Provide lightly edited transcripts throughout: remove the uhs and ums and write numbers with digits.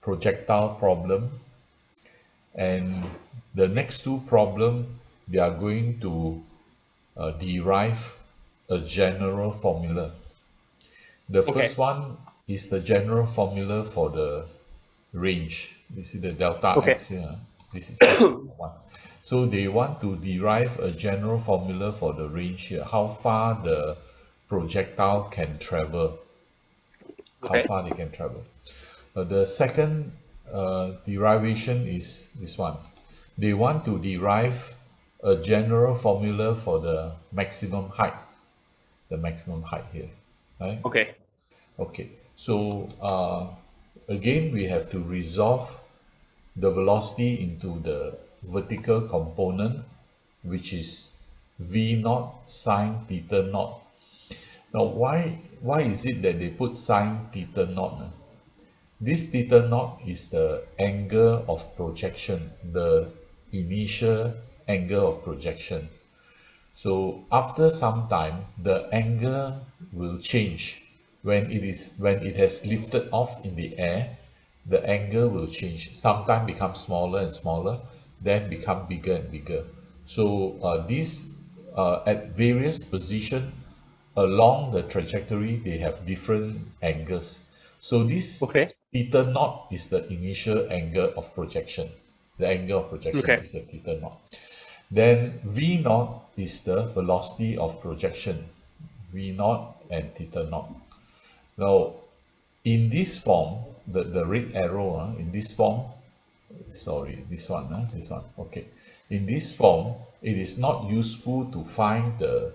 projectile problem, and the next two problem, they are going to derive a general formula. The Okay. first one is the general formula for the range. You see the delta Okay. x here. This is the one. So they want to derive a general formula for the range here. How far the projectile can travel. How Okay. far they can travel. The second derivation is this one. They want to derive a general formula for the maximum height. The maximum height here. Right? Okay. Okay. So again, we have to resolve the velocity into the vertical component, which is v naught sine theta naught. Now, why is it that they put sine theta naught? This theta naught is the angle of projection, the initial angle of projection. So after some time, the angle will change. When it has lifted off in the air, the angle will change. Sometimes become smaller and smaller, then become bigger and bigger. So these at various position along the trajectory, they have different angles. So this Okay. theta naught is the initial angle of projection. The angle of projection Okay. is the theta naught. Then V naught is the velocity of projection, V naught and theta naught. Now, in this form, the red arrow, in this form, sorry, this one, okay. In this form, it is not useful to find the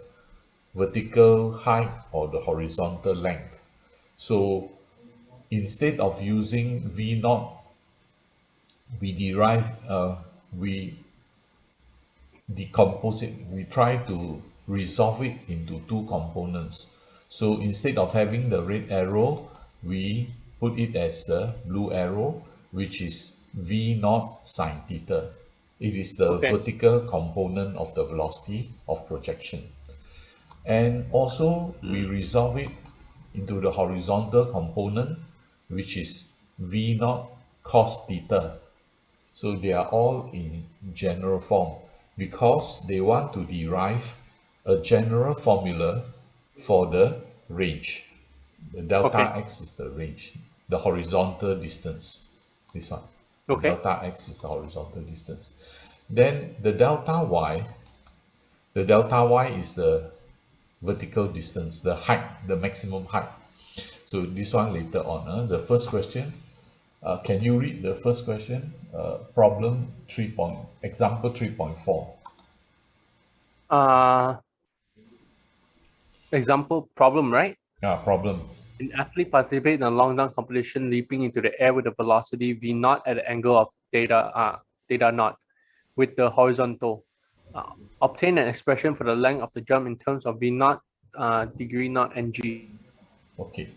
vertical height or the horizontal length. So instead of using V naught, we derive, we decompose it. We try to resolve it into two components. So instead of having the red arrow, we put it as the blue arrow, which is v naught sine theta. It is the Okay. vertical component of the velocity of projection. And also we resolve it into the horizontal component, which is v naught cos theta. So they are all in general form because they want to derive a general formula for the range. The delta Okay. x is the range, the horizontal distance. This one. The Okay. delta x is the horizontal distance. Then the delta y is the vertical distance, the height, the maximum height. So this one later on. The first question, can you read the first question? Problem 3 point, example 3.4. Uh, Example problem, right? Problem. An athlete participates in a long jump competition, leaping into the air with a velocity v naught at the angle of theta naught with the horizontal. Obtain an expression for the length of the jump in terms of v naught, degree naught, and g. Okay.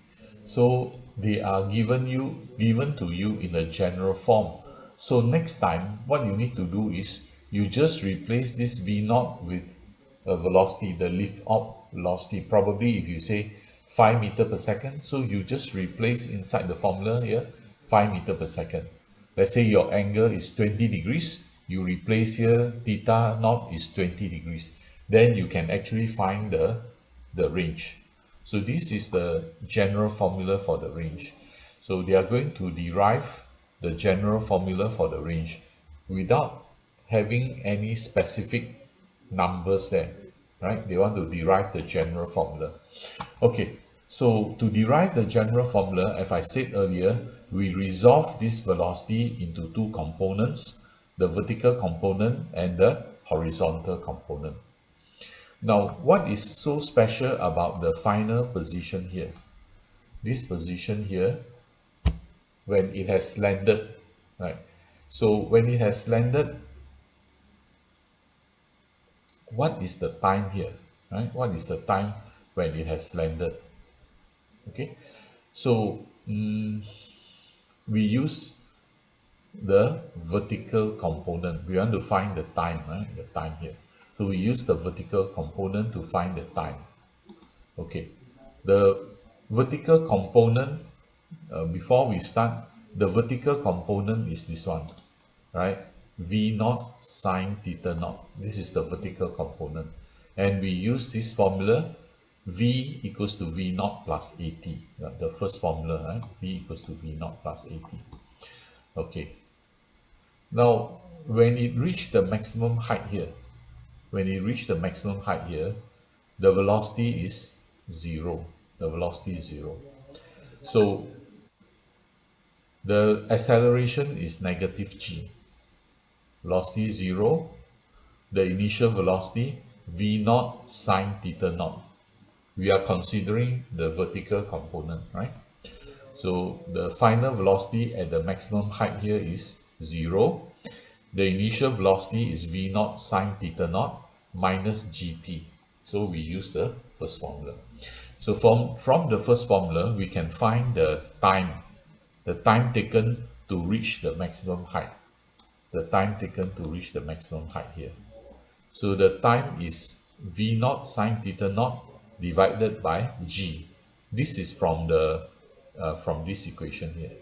So they are given to you in a general form. So next time, what you need to do is you just replace this V naught with a velocity, the lift up velocity. Probably if you say 5 meter per second, so you just replace inside the formula here 5 meter per second. Let's say your angle is 20 degrees, you replace here theta naught is 20 degrees. Then you can actually find the range. So this is the general formula for the range. So they are going to derive the general formula for the range without having any specific numbers there, right? They want to derive the general formula. Okay, so to derive the general formula, as I said earlier, we resolve this velocity into two components, the vertical component and the horizontal component. Now, what is so special about the final position here? This position here, when it has landed, right? So when it has landed, what is the time here, right? What is the time when it has landed? Okay, so we use the vertical component. We want to find the time, right? The time here. So we use the vertical component to find the time. Okay, the vertical component, before we start, the vertical component is this one, right? V naught sine theta naught. This is the vertical component. And we use this formula, V equals to V naught plus AT. The first formula, right? V equals to V naught plus AT. Okay. Now, when it reached the maximum height here, when it reached the maximum height here, the velocity is zero. The velocity is zero. So the acceleration is negative g. Velocity is zero. The initial velocity v naught sine theta naught. We are considering the vertical component, right? So the final velocity at the maximum height here is zero. The initial velocity is v naught sine theta naught minus gt. So we use the first formula. So from the first formula, we can find the time taken to reach the maximum height. The time taken to reach the maximum height here. So the time is v naught sine theta naught divided by g. This is from this equation here,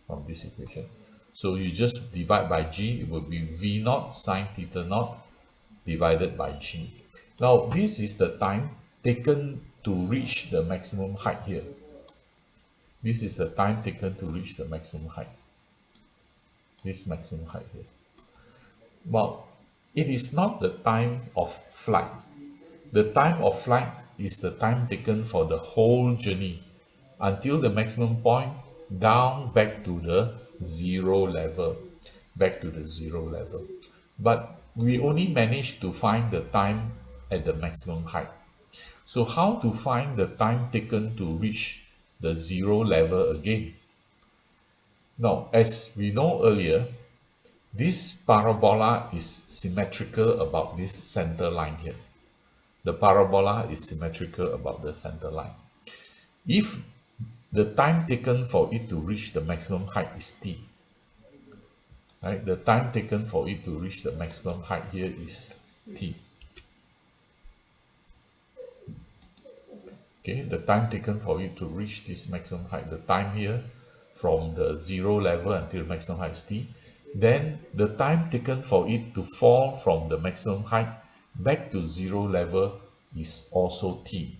from this equation. So you just divide by g, it will be v naught sine theta naught divided by g. Now this is the time taken to reach the maximum height here. This is the time taken to reach the maximum height. This maximum height here. Well, it is not the time of flight. The time of flight is the time taken for the whole journey until the maximum point down back to the zero level, back to the zero level. But we only managed to find the time at the maximum height. So how to find the time taken to reach the zero level again? Now, as we know earlier, this parabola is symmetrical about this center line here. The parabola is symmetrical about the center line. If the time taken for it to reach the maximum height is t, right? The time taken for it to reach the maximum height here is t. Okay, the time taken for it to reach this maximum height, the time here from the zero level until maximum height is t. Then the time taken for it to fall from the maximum height back to zero level is also t,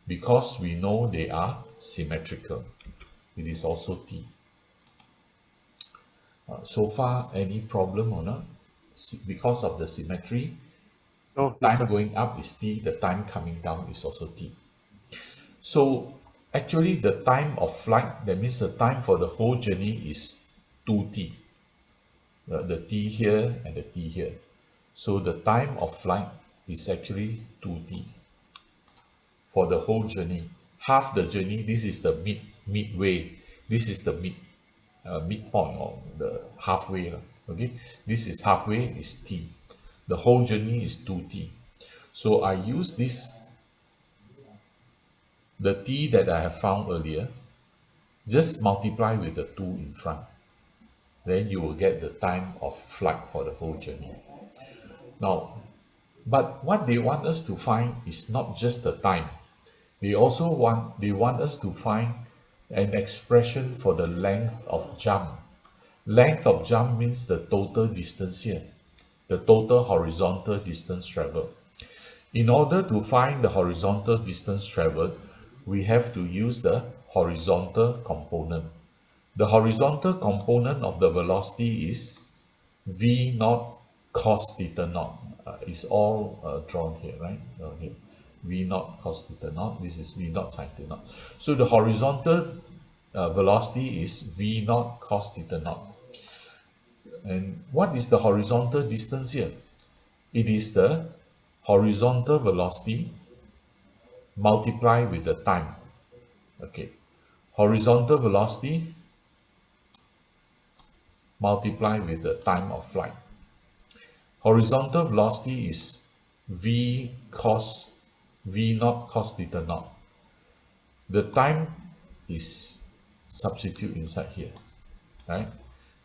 because we know they are symmetrical. It is also t. So far, any problem or not? Because of the symmetry, No, no, time sir. going up is t, the time coming down is also t. So actually the time of flight, that means the time for the whole journey is 2t. The t here and the t here. So the time of flight is actually 2t for the whole journey. Half the journey, this is the midway. This is the midpoint or the halfway. Okay, this is halfway is t. The whole journey is 2t. So I use this, the t that I have found earlier, just multiply with the 2 in front. Then you will get the time of flight for the whole journey. Now, but what they want us to find is not just the time. They want us to find an expression for the length of jump. Length of jump means the total distance here, the total horizontal distance traveled. In order to find the horizontal distance traveled, we have to use the horizontal component. The horizontal component of the velocity is v naught cos theta naught. It's all drawn here, right? Here. V naught cos theta naught. This is v naught sin theta naught. So the horizontal velocity is v naught cos theta naught. And what is the horizontal distance here? It is the horizontal velocity multiplied with the time. Okay. Horizontal velocity multiplied with the time of flight. Horizontal velocity is v naught cos theta naught. The time is substitute inside here, right?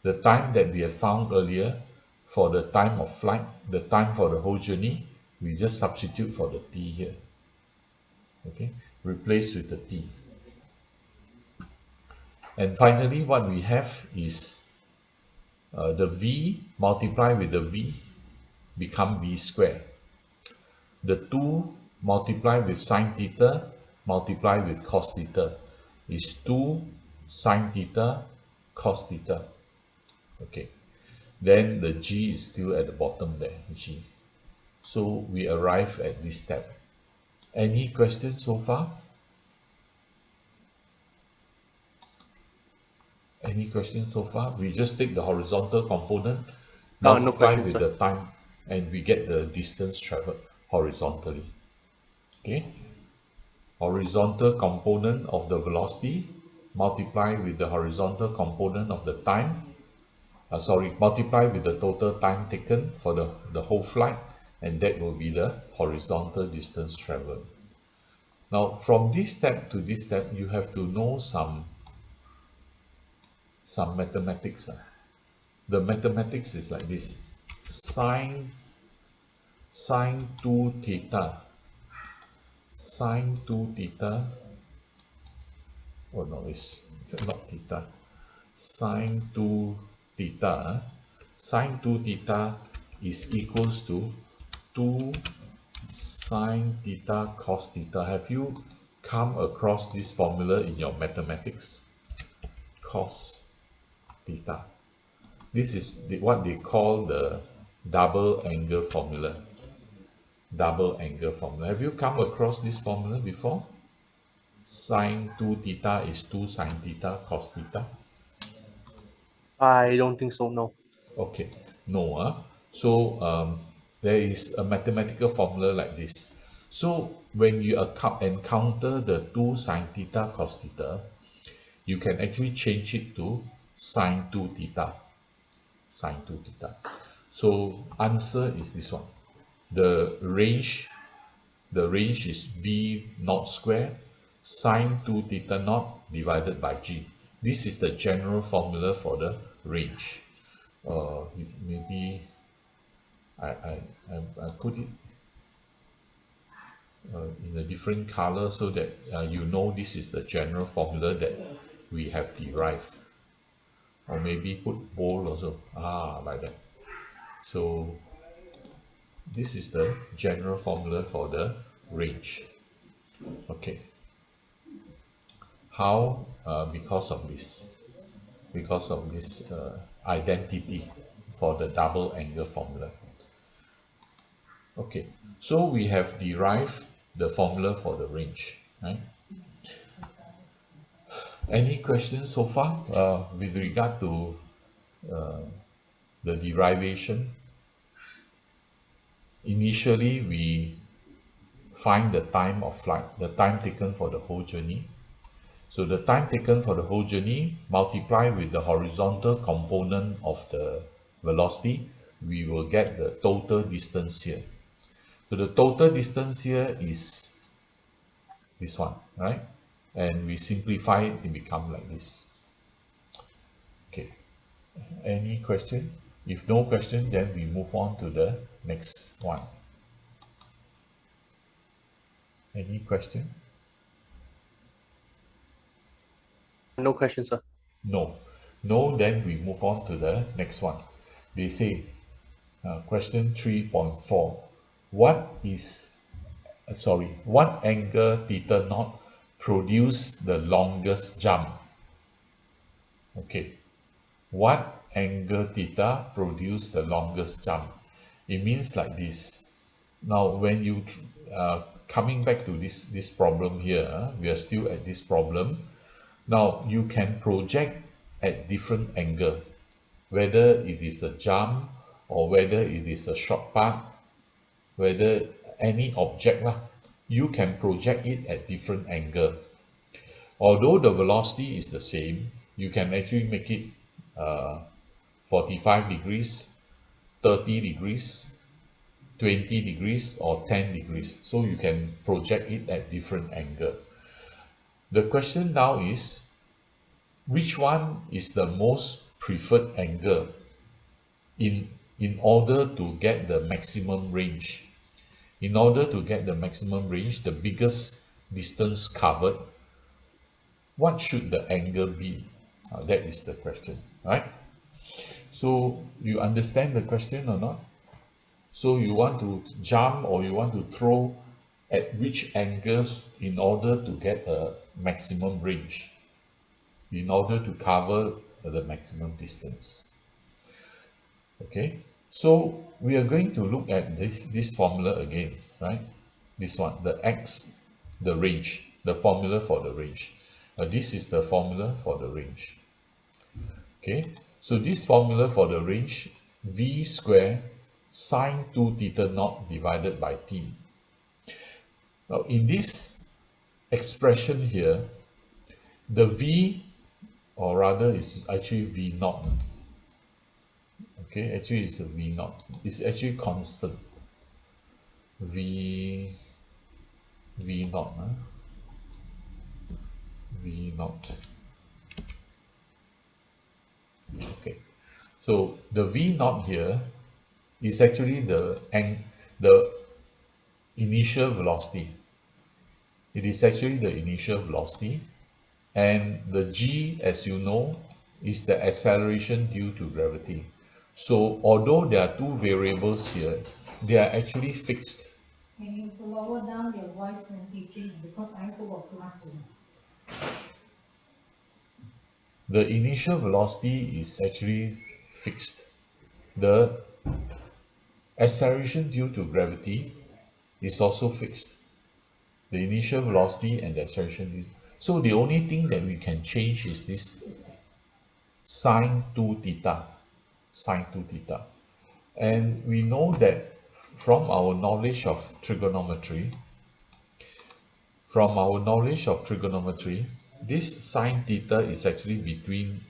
The time that we have found earlier for the time of flight, the time for the whole journey, we just substitute for the t here. Okay, replace with the t. And finally, what we have is the v multiply with the v become v square. The 2 multiply with sine theta multiply with cos theta is 2 sine theta cos theta. Okay, then the g is still at the bottom there, g. So we arrive at this step. Any questions so far? Any questions so far? We just take the horizontal component, No multiply questions, with sir. the time, and we get the distance traveled horizontally. Okay, horizontal component of the velocity multiply with the horizontal component of the time. Multiply with the total time taken for the whole flight, and that will be the horizontal distance traveled. Now, from this step to this step, you have to know some mathematics. The mathematics is like this: sine 2 theta, sine 2 theta, oh no, it's not theta, sine 2 theta, sine 2 theta is equals to 2 sine theta cos theta. Have you come across this formula in your mathematics? Cos theta. This is what they call the double angle formula. Double angle formula. Have you come across this formula before? Sine 2 theta is 2 sine theta cos theta. I don't think so, no. Okay, no. So there is a mathematical formula like this. So when you encounter the 2 sine theta cos theta, you can actually change it to sine 2 theta. Sine 2 theta. So answer is this one. The range The range is V naught square sine 2 theta naught divided by G. This is the general formula for the range. Maybe I, I, I put it in a different color so that you know this is the general formula that we have derived. Or maybe put bold also. Like that. So this is the general formula for the range. Okay. How? Because of this identity for the double angle formula. Okay, so we have derived the formula for the range, right? Any questions so far with regard to the derivation? Initially, we find the time of flight, the time taken for the whole journey. So the time taken for the whole journey multiply with the horizontal component of the velocity, we will get the total distance here. So the total distance here is this one, right? And we simplify it, it become like this. Okay, any question? If no question, then we move on to the next one. Any question? No questions, sir. No. No, then we move on to the next one. They say, question 3.4. What angle theta naught produce the longest jump? Okay, what angle theta produce the longest jump? It means like this. Now, when you coming back to this problem here, we are still at this problem. Now, you can project at different angle, whether it is a jump or whether it is a short path, whether any object lah, you can project it at different angle. Although the velocity is the same, you can actually make it 45 degrees, 30 degrees, 20 degrees or 10 degrees. So you can project it at different angle. The question now is, which one is the most preferred angle in, in order to get the maximum range? In order to get the maximum range, the biggest distance covered, what should the angle be? That is the question, right? So you understand the question or not? So you want to jump or you want to throw at which angles in order to get a maximum range, in order to cover the maximum distance. Okay, so we are going to look at this formula again, right? This one, the x, the range, the formula for the range. This is the formula for the range. Okay, so this formula for the range, v square sine 2 theta naught divided by t. Now in this expression here, the v, or rather is actually v naught. Okay, actually it's a v naught. It's actually constant. V V naught, V naught. Okay, so the V naught here is actually the initial velocity. It is actually the initial velocity, and the G, as you know, is the acceleration due to gravity. So although there are two variables here, they are actually fixed. Can you lower down your voice when teaching? Because I also got classroom. The initial velocity is actually fixed. The acceleration due to gravity is also fixed. The initial velocity and the acceleration. So the only thing that we can change is this sine 2 theta, sine 2 theta. And we know that from our knowledge of trigonometry, this sine theta is actually between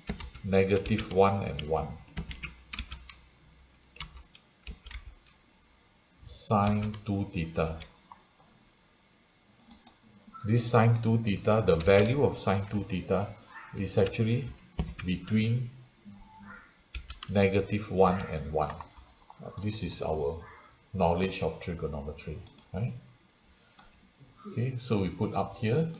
-1 and 1. Sine 2 theta. This sine 2 theta, the value of sine 2 theta is actually between -1 and 1. This is our knowledge of trigonometry, right? Okay, so we put up here.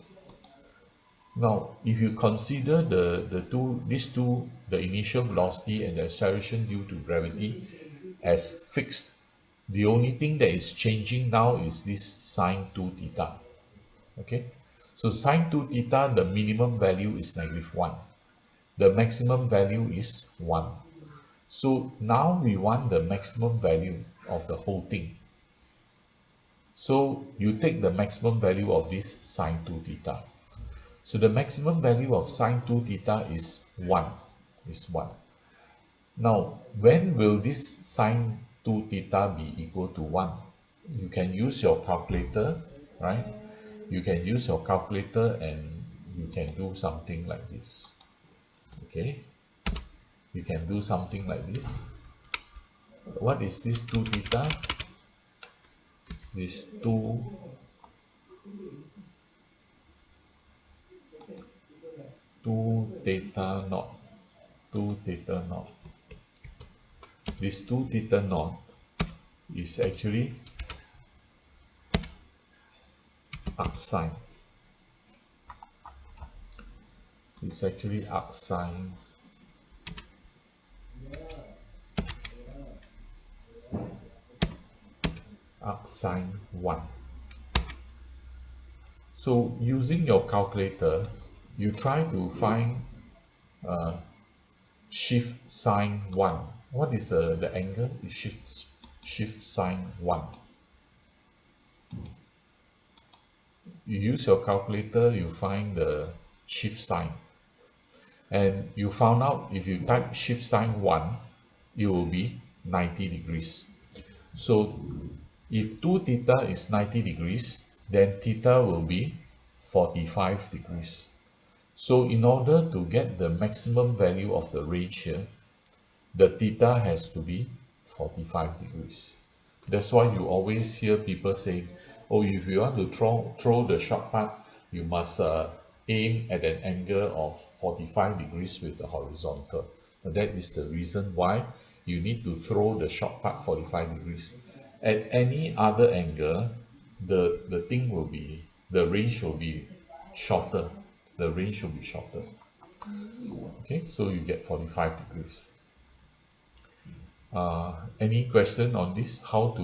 Now, if you consider these two, the initial velocity and the acceleration due to gravity as fixed, the only thing that is changing now is this sine 2 theta. Okay, so sine 2 theta, the minimum value is -1. The maximum value is 1. So now we want the maximum value of the whole thing. So you take the maximum value of this sine 2 theta. So the maximum value of sine 2 theta is 1. Is 1. Now, when will this sine 2 theta be equal to 1? You can use your calculator, right? You can use your calculator and you can do something like this. Okay? You can do something like this. What is this 2 theta? This 2 theta naught. 2 theta naught. This 2 theta naught is actually arc sine. It's actually arc sine arc sine 1. So using your calculator, you try to find shift sine 1. What is the angle? It shift sine 1. You use your calculator, you find the shift sine. And you found out if you type shift sine 1, it will be 90 degrees. So if 2 theta is 90 degrees, then theta will be 45 degrees. So in order to get the maximum value of the range here, the theta has to be 45 degrees. That's why you always hear people saying, oh, if you want to throw the shot put, you must aim at an angle of 45 degrees with the horizontal. And that is the reason why you need to throw the shot put 45 degrees. At any other angle, the range will be shorter. The range will be shorter. Okay, so you get 45 degrees. Any question on this? How to